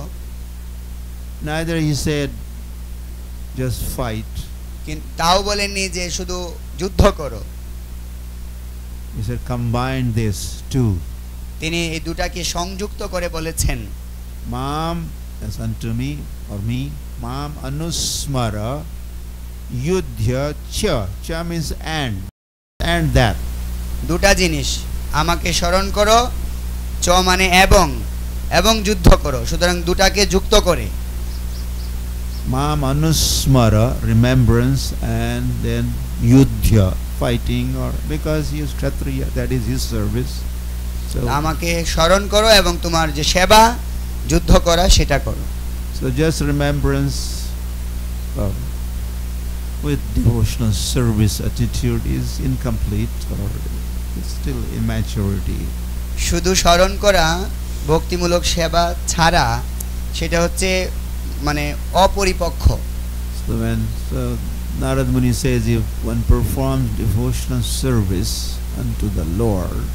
Neither he said, just fight. তাও বলেননি যে শুধু যুদ্ধ করো He said, combine this too. তিনি এই দুটাকে সংযুক্ত করে বলেছেন Mam, as unto me, or me, Mam anusmara yudhya cha. Cha means and that. দুটা জিনিস আমাকে স্মরণ করো চ মানে এবং যুদ্ধ করো সুতরাং দুটাকে যুক্ত করে Mam anusmara, remembrance, and then yudhya, fighting, or because he is Kshatriya, that is his service. So, আমাকে স্মরণ করো এবং তোমার যে সেবা যুদ্ধ করা সেটা করো so just remembrance with devotional service attitude is incomplete, or it's still immaturity. শুধু স্মরণ করা ভক্তিমূলক সেবা ছাড়া সেটা হচ্ছে মানে অপরিপক্ক So Narad Muni says, if one performs devotional service unto the Lord,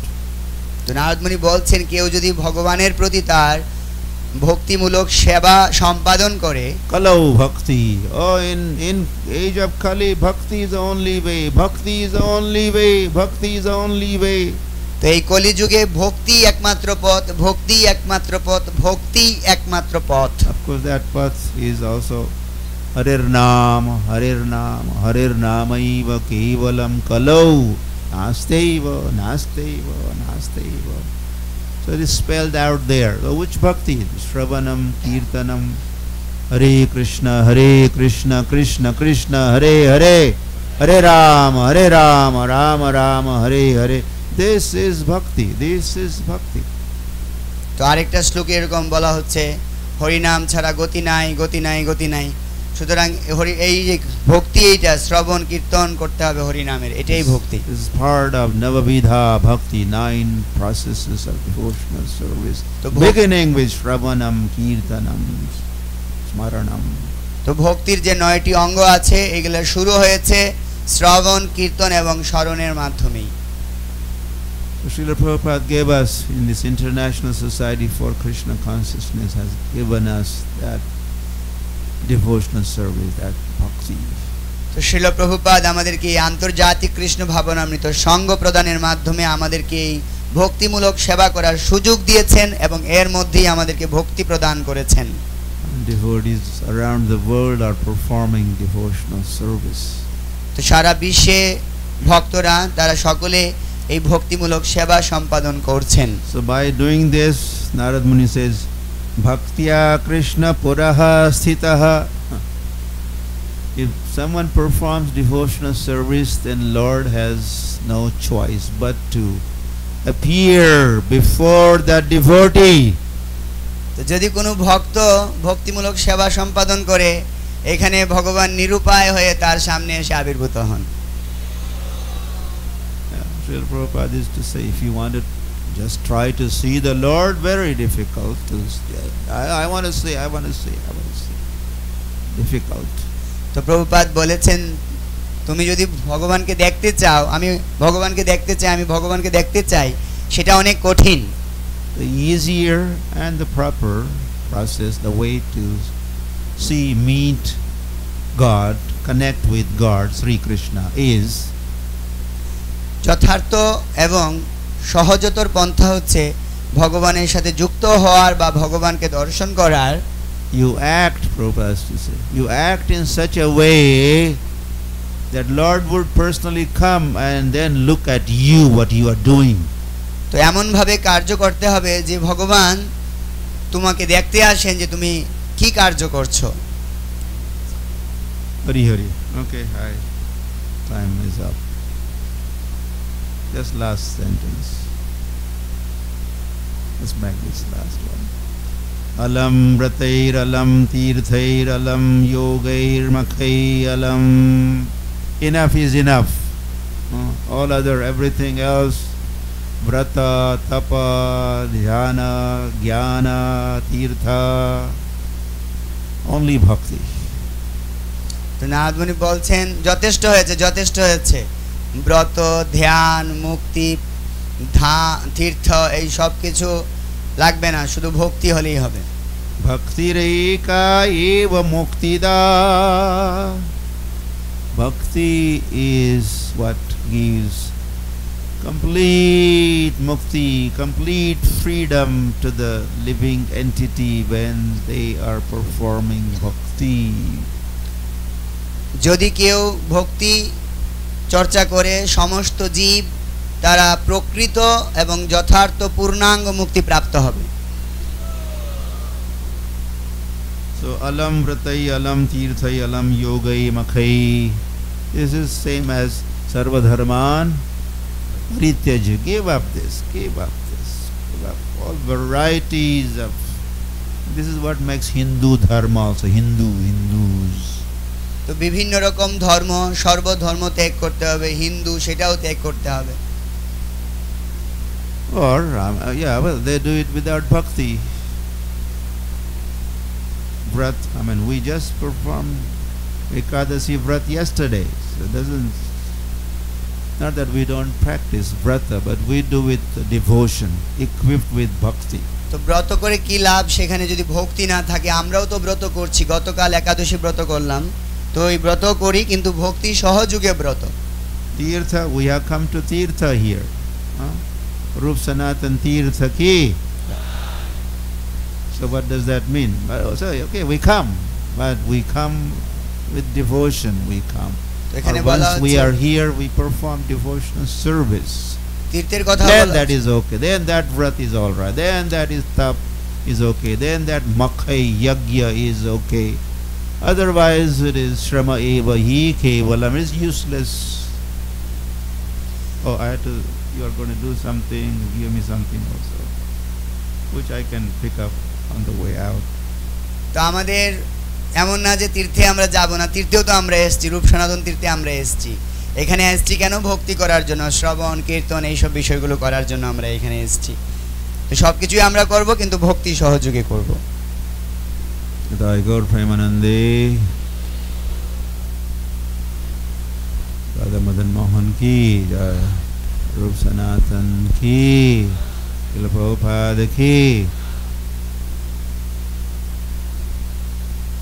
তো নারদ মুনি বলছেন কেউ যদি ভগবানের প্রতি তার ভক্তিমূলক সেবা সম্পাদন করে Kalau bhakti, oh in age of Kali, bhakti is the only way, bhakti is the only way, bhakti is the only way. তো এই কলিযুগে ভক্তি একমাত্র পথ ভক্তি একমাত্র পথ ভক্তি একমাত্র পথ Of course that path is also Harir Nam, Harir Nam, Harir Namaiva Kevalam Kalau Nasteiva, Nasteiva, Nasteiva. So it is spelled out there. So which bhakti? Shravanam, Kirtanam, Hare Krishna, Krishna Krishna, Hare Hare, Hare Rama, Rama Rama, Hare Hare. This is bhakti, this is bhakti. তো আরেকটা শ্লোকে এরকম বলা হচ্ছে হরিনাম ছাড়া গতি নাই গতি নাই গতি নাই সুতরাং এই যে ভক্তি এইটা শ্রবণ কীর্তন করতে হবে হরিনামের এটাই ভক্তি This is part of Navavidha Bhakti, 9 processes of devotional service, beginning with Shravanam, Kirtanam, Smaranam. তো ভক্তির যে 9টি অঙ্গ আছে এগুলা শুরু হয়েছে শ্রবণ কীর্তন এবং স্মরণের মাধ্যমেই Srila Prabhupada gave us in this International Society for Krishna Consciousness, has given us that devotional service, that bhakti. তো শ্রীল প্রভুপাদ আমাদেরকে এই আন্তর্জাতিক কৃষ্ণ ভাবনামৃত সঙ্গ প্রদানের মাধ্যমে আমাদেরকে এই ভক্তিমূলক সেবা করার সুযোগ দিয়েছেন এবং এর মধ্যেই আমাদেরকে ভক্তি প্রদান করেছেন Devotees around the world are performing devotional service. তো সারা বিশ্বে ভক্তরা তারা সকলে এই ভক্তিমূলক সেবা সম্পাদন করছেন So by doing this, Narad Muni says, Bhaktya Krishna Puraha Sthitaha. If someone performs devotional service, then Lord has no choice but to appear before that devotee. তো যদি কোনো ভক্ত ভক্তিমূলক সেবা সম্পাদন করে এখানে ভগবান নিরুপায় হয়ে তার সামনে এসে আবির্ভূত হন Srila Prabhupada used to say, if you want to just try to see the Lord, very difficult to see. I want to see. Difficult. তো প্রভুপাদ বলেছেন তুমি যদি ভগবানকে দেখতে চাও আমি ভগবানকে দেখতে চাই সেটা অনেক কঠিন The easier and the proper process, the way to meet God, connect with God, Sri Krishna, is যথার্থ এবং সহজতর পন্থা হচ্ছে ভগবানের সাথে যুক্ত হওয়ার বা ভগবানকে দর্শন করার you act, Prabhupada used to say, you act in such a way that Lord would personally come and then look at you, what you are doing. তো এমন ভাবে কার্য করতে হবে যে ভগবান তোমাকে দেখতে আসেন যে তুমি কি কার্য করছো Hari Hari. Okay, hi. Time is up. Just last sentence. Let's back this last one. Alam vratair alam tirthair alam yogair makhai alam. Enough is enough. All other, everything else, vrata, tapa, dhyana, jnana, tirtha, only bhakti. তো নারদ মুনি বলছেন যথেষ্ট হয়েছে ব্রত ধ্যান মুক্তি তীর্থ এই সব কিছু লাগবে না, শুধু ভক্তি হলেই হবে। Bhaktireka eva muktida. Bhakti is what gives complete mukti, complete freedom to the living entity when they are performing bhakti. যদি কেউ ভক্তি চর্চা করে সমস্ত জীব তারা প্রকৃত এবং যথার্থ পূর্ণাঙ্গ মুক্তি প্রাপ্ত হবে। So alam vratai alam tirthai alam yogai makhai. This is same as sarva dharman parityaj. Give up this, give up this, give up all varieties of. This is what makes Hindu dharma also Hindus. তো বিভিন্ন রকম ধর্ম সর্বধর্ম ত্যাগ করতে হবে, হিন্দু সেটাও ত্যাগ করতে হবে। Or yeah, well, they do it without bhakti. Vrat, I mean, we just performed Ekadasi Vrat yesterday. So it doesn't, not that we don't practice Vrata, but we do it devotion, equipped with bhakti. তো ব্রত করে কি লাভ সেখানে যদি ভক্তি না থাকে? আমরাও তো ব্রত করছি, গতকাল একাদশী ব্রত করলাম, তো এই ব্রত করি কিন্তু ভক্তি সহযোগে ব্রত। Tirtha, we have come to Tirtha here. Rup Sanatan Tirtha ki. So what does that mean? So, okay, we come, but we come with devotion. We come. Once we are here, we perform devotional service. তীর্থের কথা Then that is okay. Then that vrat is all right. Then that is tap is okay. Then that makhai yagya is okay. Otherwise, it is shrama eva hi kevalam. It's useless. Oh, you are going to do something. Give me something also, which I can pick up on the way out. তো আমাদের এমন না যে তীর্থে আমরা যাব না, তীর্থেও তো আমরা এসেছি, রূপ সনাতন তীর্থে আমরা এসেছি। এখানে এসেছি কেন? ভক্তি করার জন্য, শ্রবণ কীর্তন এইসব বিষয়গুলো করার জন্য আমরা এখানে এসেছি। তো সব কিছুই আমরা করব, কিন্তু ভক্তি সহযোগে করব। Jai Gaur Premanande, Radha Madan Mohan ki jai, Rup Sanatan ki, Srila Prabhupada ki,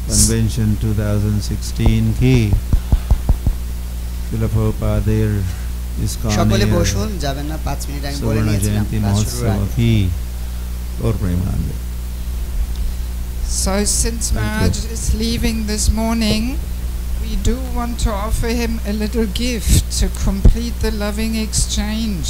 Convention 2016 ki, Srila Prabhupada ISKCON সকলে বসুন, যাবেন না, 5 মিনিট আমি বলে নিয়েছিলাম। Jayanti Mahotsava ki, Gaur Premanande. So since Maharaj is leaving this morning, we do want to offer him a little gift to complete the loving exchange.